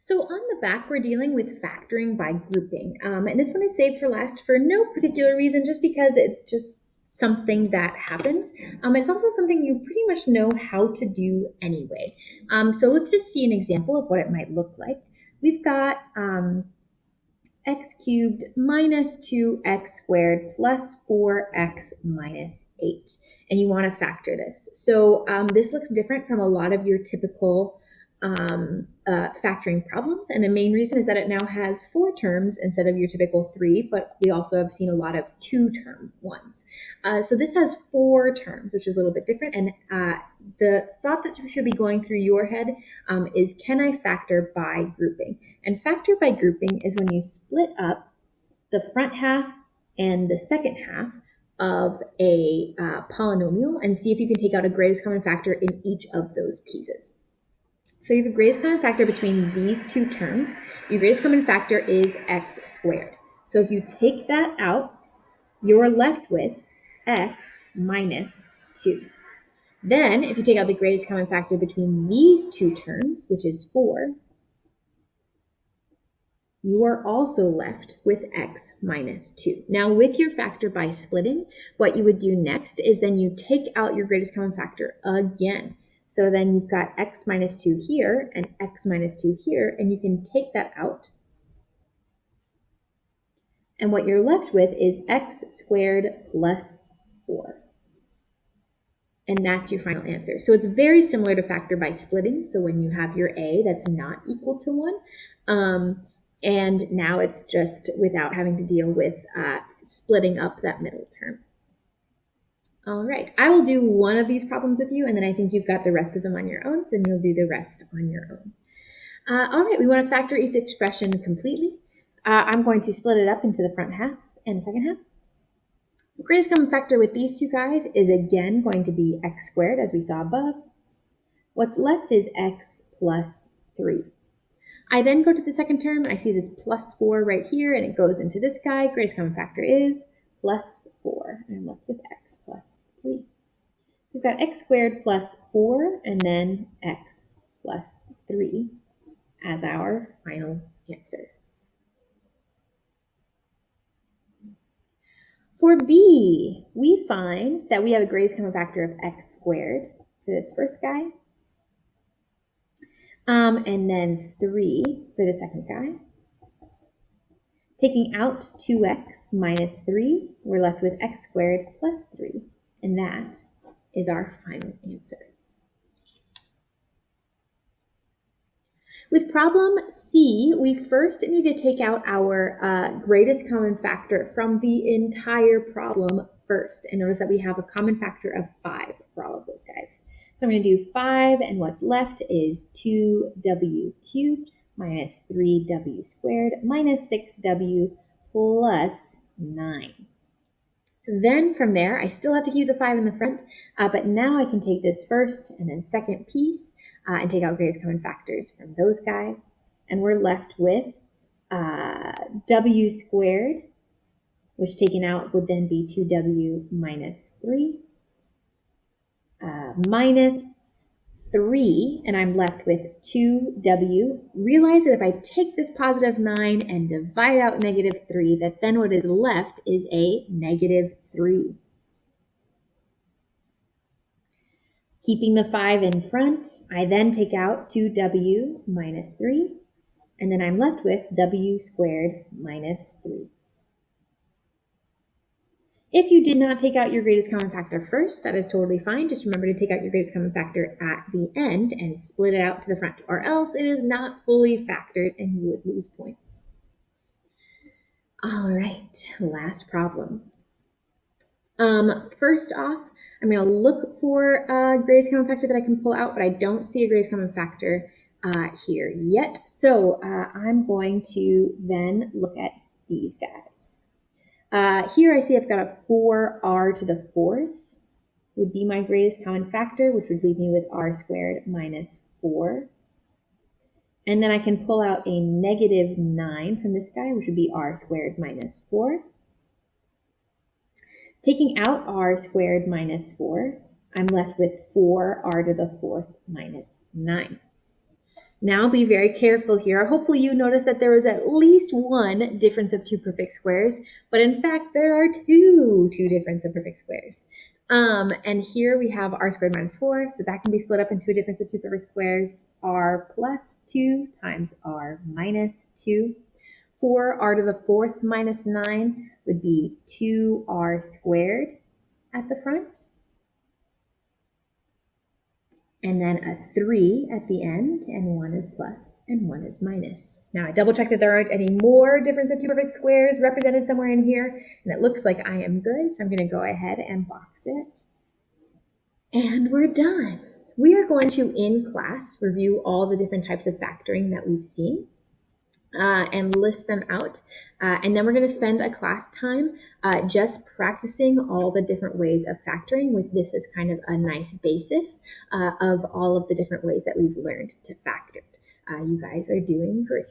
So on the back, we're dealing with factoring by grouping. And this one is saved for last for no particular reason, just because it's just something that happens. It's also something you pretty much know how to do anyway. So let's just see an example of what it might look like. We've got x cubed minus 2x squared plus 4x minus 8. And you want to factor this. So this looks different from a lot of your typical factoring problems. And the main reason is that it now has 4 terms instead of your typical 3, but we also have seen a lot of 2-term ones. So this has 4 terms, which is a little bit different. And the thought that should be going through your head is, can I factor by grouping? And factor by grouping is when you split up the front half and the second half of a polynomial and see if you can take out a greatest common factor in each of those pieces. So you have a greatest common factor between these 2 terms. Your greatest common factor is x squared. So if you take that out, you're left with x minus 2. Then, if you take out the greatest common factor between these 2 terms, which is 4, you are also left with x minus 2. Now, with your factor by splitting, what you would do next is then you take out your greatest common factor again. So then you've got x minus 2 here and x minus 2 here, and you can take that out. And what you're left with is x squared plus 4. And that's your final answer. So it's very similar to factor by splitting. So when you have your a that's not equal to 1, and now it's just without having to deal with splitting up that middle term. All right, I will do one of these problems with you, and then I think you've got the rest of them on your own, then you'll do the rest on your own. All right, we want to factor each expression completely. I'm going to split it up into the front half and the second half. The greatest common factor with these 2 guys is again going to be x squared, as we saw above. What's left is x plus 3. I then go to the second term, I see this plus 4 right here, and it goes into this guy. Greatest common factor is plus 4, and I'm left with x plus 3. We've got x squared plus 4, and then x plus 3 as our final answer. For B, we find that we have a greatest common factor of x squared for this first guy, and then 3 for the second guy. Taking out 2x minus 3, we're left with x squared plus 3, and that is our final answer. With problem C, we first need to take out our greatest common factor from the entire problem first. And notice that we have a common factor of 5 for all of those guys. So I'm going to do 5, and what's left is 2w cubed minus 3w squared minus 6w plus 9. Then from there, I still have to keep the 5 in the front, but now I can take this first and then second piece and take out greatest common factors from those guys. And we're left with w squared, which taken out would then be 2w minus 3, minus 3, and I'm left with 2w. Realize that if I take this positive 9 and divide out negative 3, that then what is left is a negative 3. Keeping the 5 in front, I then take out 2w minus 3, and then I'm left with w squared minus 3. If you did not take out your greatest common factor first, that is totally fine. Just remember to take out your greatest common factor at the end and split it out to the front, or else it is not fully factored and you would lose points. All right, last problem. First off, I'm going to look for a greatest common factor that I can pull out, but I don't see a greatest common factor here yet. So I'm going to then look at these guys. Here I see I've got a 4r to the 4th would be my greatest common factor, which would leave me with r squared minus 4. And then I can pull out a negative 9 from this guy, which would be r squared minus 4. Taking out r squared minus 4, I'm left with 4r to the 4th minus 9. Now be very careful here. Hopefully you noticed that there was at least one difference of two perfect squares, but in fact there are two difference of perfect squares. And here we have r squared minus 4, so that can be split up into a difference of two perfect squares, r plus 2 times r minus 2. For r to the 4th minus 9 would be 2r squared at the front, and then a 3 at the end, and 1 is plus and 1 is minus. Now I double check that there aren't any more difference of two perfect squares represented somewhere in here, and it looks like I am good, so I'm going to go ahead and box it. And we're done. We are going to, in class, review all the different types of factoring that we've seen. And list them out. And then we're going to spend a class time just practicing all the different ways of factoring, with this as kind of a nice basis of all of the different ways that we've learned to factor. You guys are doing great.